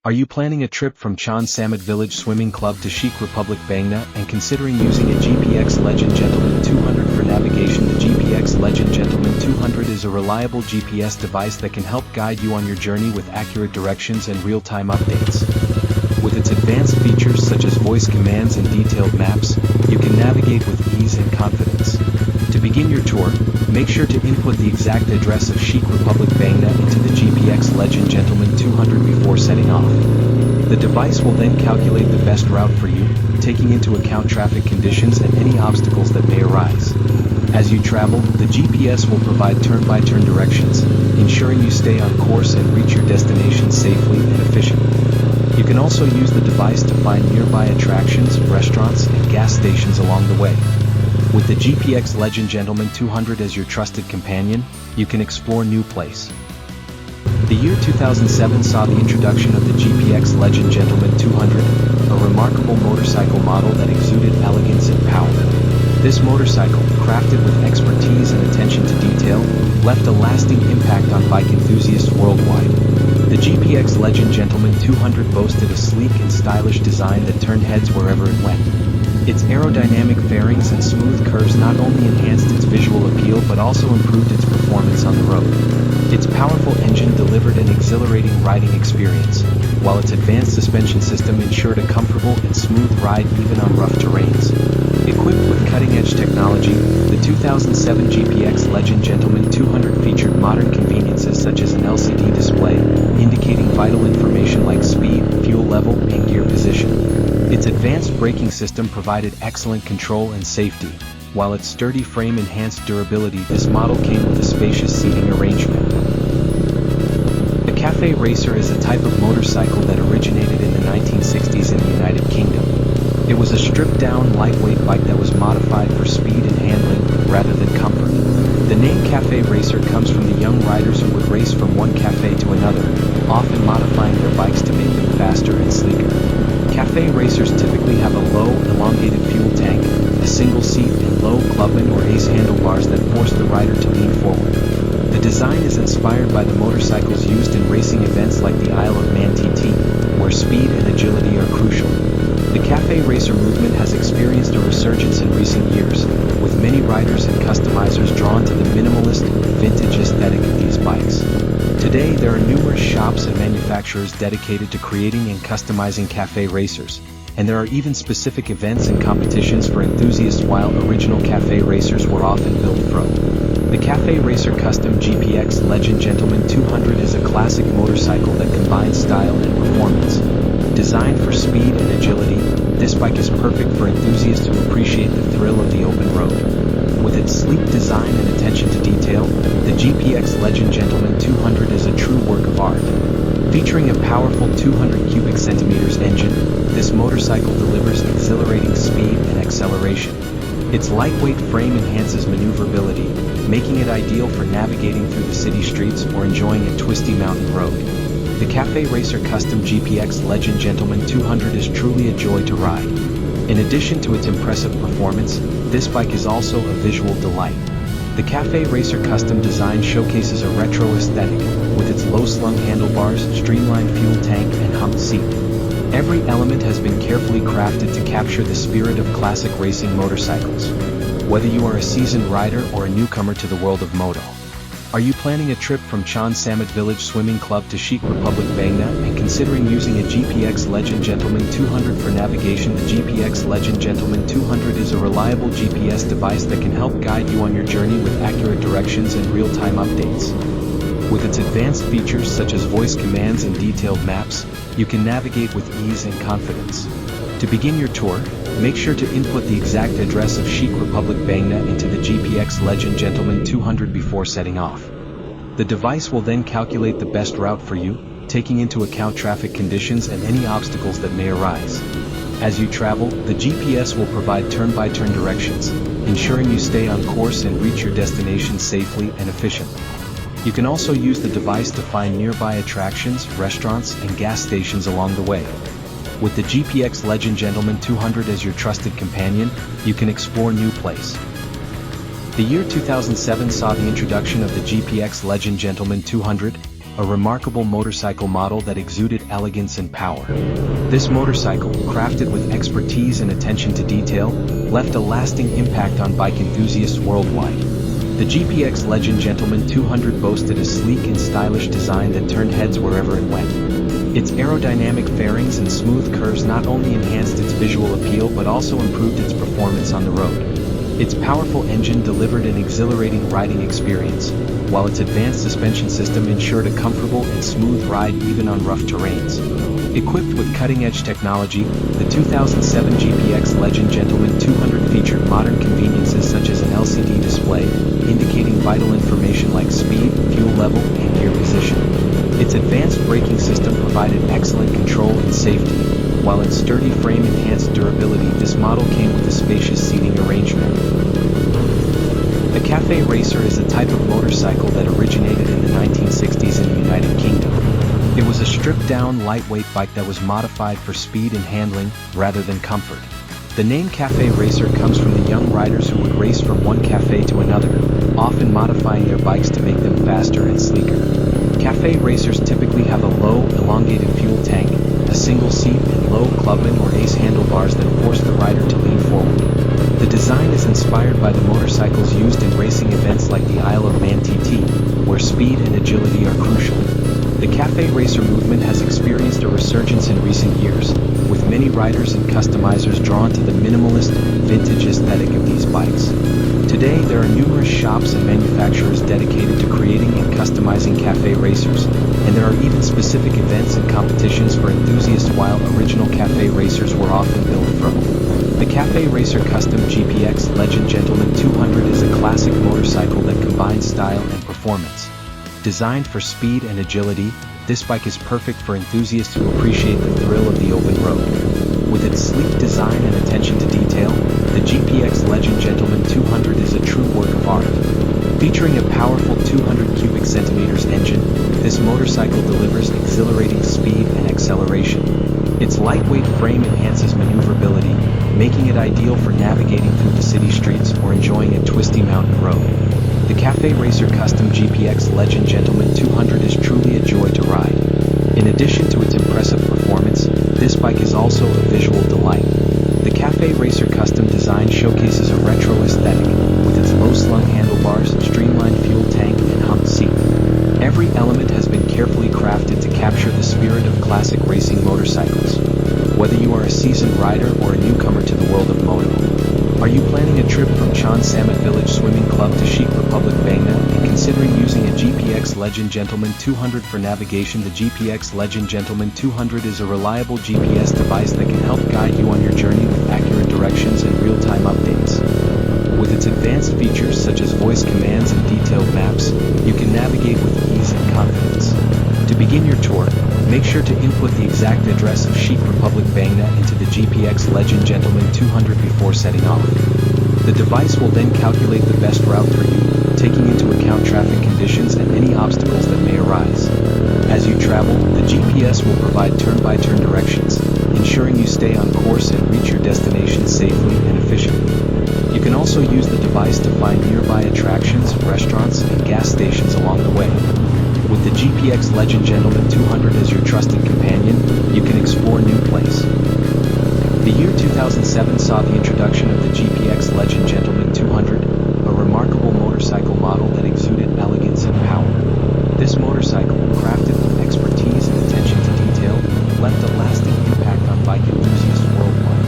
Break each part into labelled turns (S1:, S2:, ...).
S1: Are you planning a trip from Chon Samet Village Swimming Club to Czech Republic Bangna and considering using a GPX Legend Gentleman 200 for navigation? The GPX Legend Gentleman 200 is a reliable GPS device that can help guide you on your journey with accurate directions and real-time updates. With its advanced features such as voice commands and detailed maps, you can navigate with ease and confidence. To begin your tour, make sure to input the exact address of Czech Republic Bangna into the GPX Legend Gentleman 200 before setting off. The device will then calculate the best route for you, taking into account traffic conditions and any obstacles that may arise. As you travel, the GPS will provide turn-by-turn directions, ensuring you stay on course and reach your destination safely and efficiently. You can also use the device to find nearby attractions, restaurants, and gas stations along the way. With the GPX Legend Gentleman 200 as your trusted companion, you can explore new places. The year 2007 saw the introduction of the GPX Legend Gentleman 200, a remarkable motorcycle model that exuded elegance and power. This motorcycle, crafted with expertise and attention to detail, left a lasting impact on bike enthusiasts worldwide. The GPX Legend Gentleman 200 boasted a sleek and stylish design that turned heads wherever it went. Its aerodynamic fairings and smooth curves not only enhanced its visual appeal but also improved its performance on the road. Its powerful engine delivered an exhilarating riding experience, while its advanced suspension system ensured a comfortable and smooth ride even on rough terrains. Equipped with cutting-edge technology, the 2007 GPX Legend Gentleman 200 featured modern conveniences such as an LCD display, indicating vital information like speed, fuel level, and gear position. Its advanced braking system provided excellent control and safety, while its sturdy frame enhanced durability. This model came with a spacious seating arrangement. The Cafe Racer is a type of motorcycle that originated in the 1960s in the United Kingdom. It was a stripped-down, lightweight bike that was modified for speed and handling, rather than comfort. The name Cafe Racer comes from the young riders who would race from one cafe to another, often modifying their bikes to make them faster and sleeker. Cafe racers typically have a low, elongated fuel tank, a single seat, and low clubman or ace handlebars that force the rider to lean forward. The design is inspired by the motorcycles used in racing events like the Isle of Man TT, where speed and agility are crucial. The Cafe Racer movement has experienced a resurgence in recent years, with many riders and customizers drawn to the minimalist, vintage aesthetic of these bikes. Today, there are numerous shops and manufacturers dedicated to creating and customizing Cafe Racers, and there are even specific events and competitions for enthusiasts. While original Cafe Racers were often built from. The Cafe Racer Custom GPX Legend Gentleman 200 is a classic motorcycle that combines style and performance. Designed for speed and agility, this bike is perfect for enthusiasts who appreciate the thrill of the open road. With its sleek design and attention to detail, the GPX Legend Gentleman 200 is a true work of art. Featuring a powerful 200 cubic centimeters engine, this motorcycle delivers exhilarating speed and acceleration. Its lightweight frame enhances maneuverability, making it ideal for navigating through the city streets or enjoying a twisty mountain road. The Cafe Racer Custom GPX Legend Gentleman 200 is truly a joy to ride. In addition to its impressive performance, this bike is also a visual delight. The Cafe Racer Custom design showcases a retro aesthetic, with its low-slung handlebars, streamlined fuel tank, and humped seat. Every element has been carefully crafted to capture the spirit of classic racing motorcycles. Whether you are a seasoned rider or a newcomer to the world of moto. Are you planning a trip from Chon Samet Village Swimming Club to Czech Republic Bangna and considering using a GPX Legend Gentleman 200 for navigation? The GPX Legend Gentleman 200 is a reliable GPS device that can help guide you on your journey with accurate directions and real-time updates. With its advanced features such as voice commands and detailed maps, you can navigate with ease and confidence. To begin your tour, make sure to input the exact address of Czech Republic Bangna into the GPX Legend Gentleman 200 before setting off. The device will then calculate the best route for you, taking into account traffic conditions and any obstacles that may arise. As you travel, the GPS will provide turn-by-turn directions, ensuring you stay on course and reach your destination safely and efficiently. You can also use the device to find nearby attractions, restaurants, and gas stations along the way. With the GPX Legend Gentleman 200 as your trusted companion, you can explore new places. The year 2007 saw the introduction of the GPX Legend Gentleman 200, a remarkable motorcycle model that exuded elegance and power. This motorcycle, crafted with expertise and attention to detail, left a lasting impact on bike enthusiasts worldwide. The GPX Legend Gentleman 200 boasted a sleek and stylish design that turned heads wherever it went. Its aerodynamic fairings and smooth curves not only enhanced its visual appeal but also improved its performance on the road. Its powerful engine delivered an exhilarating riding experience, while its advanced suspension system ensured a comfortable and smooth ride even on rough terrains. Equipped with cutting-edge technology, the 2007 GPX Legend Gentleman 200 featured modern conveniences such as an LCD display, indicating vital information like speed, fuel level, and gear position. Its advanced braking system provided excellent control and safety, while its sturdy frame enhanced durability. This model came with a spacious seating arrangement. The Cafe Racer is a type of motorcycle that originated in the 1960s in the United Kingdom. It was a stripped-down, lightweight bike that was modified for speed and handling, rather than comfort. The name Cafe Racer comes from the young riders who would race from one cafe to another, often modifying their bikes to make them faster and sleeker. Cafe Racers typically have a low, elongated fuel tank, a single seat, and low clubman or ace handlebars that force the rider to lean forward. The design is inspired by the motorcycles used in racing events like the Isle of Man TT, where speed and agility are crucial. The Cafe Racer movement has experienced a resurgence in recent years, with many riders and customizers drawn to the minimalist, vintage aesthetic of these bikes. Today there are numerous shops and manufacturers dedicated to creating and customizing Cafe Racers, and there are even specific events and competitions for enthusiasts. While original Cafe Racers were often built from. The Cafe Racer Custom GPX Legend Gentleman 200 is a classic motorcycle that combines style and performance. Designed for speed and agility, this bike is perfect for enthusiasts who appreciate the thrill of the open road. With its sleek design and attention to detail, the GPX Legend Gentleman 200 is a true work of art. Featuring a powerful 200 cubic centimeters engine, this motorcycle delivers exhilarating speed and acceleration. Its lightweight frame enhances maneuverability, making it ideal for navigating through the city streets or enjoying a twisty mountain road. The Cafe Racer Custom GPX Legend Gentleman 200 is truly a joy to ride. In addition to its impressive performance, this bike is also a visual delight. The Cafe Racer Custom design showcases a retro aesthetic, with its low-slung handlebars, streamlined fuel tank, and humped seat. Every element has been carefully crafted to capture the spirit of classic racing motorcycles. Whether you are a seasoned rider or a newcomer to the world of moto, are you planning a trip from Chon Samet Village Swimming Club to Czech Republic Bangna and considering using a GPX Legend Gentleman 200 for navigation? The GPX Legend Gentleman 200 is a reliable GPS device that can help guide you on your journey with accurate directions and real-time updates. With its advanced features such as voice commands and detailed maps, you can navigate with ease and confidence. To begin your tour, make sure to input the exact address of Czech Republic Bangna into the GPX Legend Gentleman 200 before setting off. The device will then calculate the best route for you, taking into account traffic conditions and any obstacles that may arise. As you travel, the GPS will provide turn-by-turn directions, ensuring you stay on course and reach your destination safely and efficiently. You can also use the device to find nearby attractions, restaurants, and gas stations along the way. With the GPX Legend Gentleman 200 as your trusted companion, you can explore new places. The year 2007 saw the introduction of the GPX Legend Gentleman 200, a remarkable motorcycle model that exuded elegance and power. This motorcycle, crafted with expertise and attention to detail, left a lasting impact on bike enthusiasts worldwide.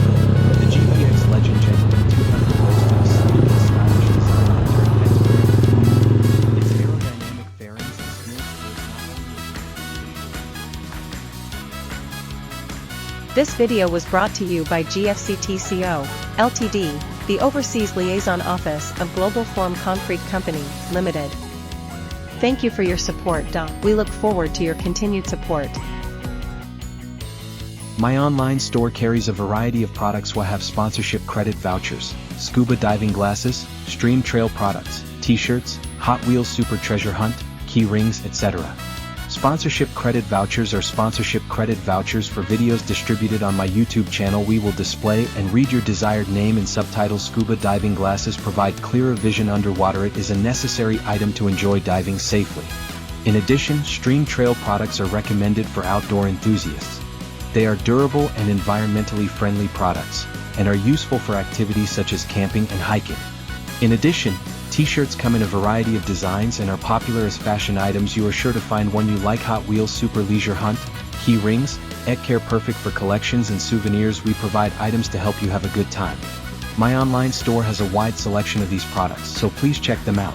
S1: The GPX Legend Gentleman 200 boasted a sleek and stylish design that turned heads wherever. Its aerodynamic fairings and smooth
S2: This video was brought to you by GFCTCO, Ltd., the Overseas Liaison Office of Global Form Concrete Company, Limited. Thank you for your support. We look forward to your continued support.
S1: My online store carries a variety of products. We have sponsorship credit vouchers, scuba diving glasses, stream trail products, t-shirts, Hot Wheels Super Treasure Hunt, key rings, etc. Sponsorship credit vouchers are sponsorship credit vouchers for videos distributed on my YouTube channel. We will display and read your desired name and subtitles. Scuba diving glasses provide clearer vision underwater. It is a necessary item to enjoy diving safely. In addition, Stream Trail products are recommended for outdoor enthusiasts. They are durable and environmentally friendly products, and are useful for activities such as camping and hiking. In addition, t-shirts come in a variety of designs and are popular as fashion items. You are sure to find one you like. Hot Wheels Super Leisure Hunt, key rings, Care perfect for collections and souvenirs. We provide items to help you have a good time. My online store has a wide selection of these products, so please check them out.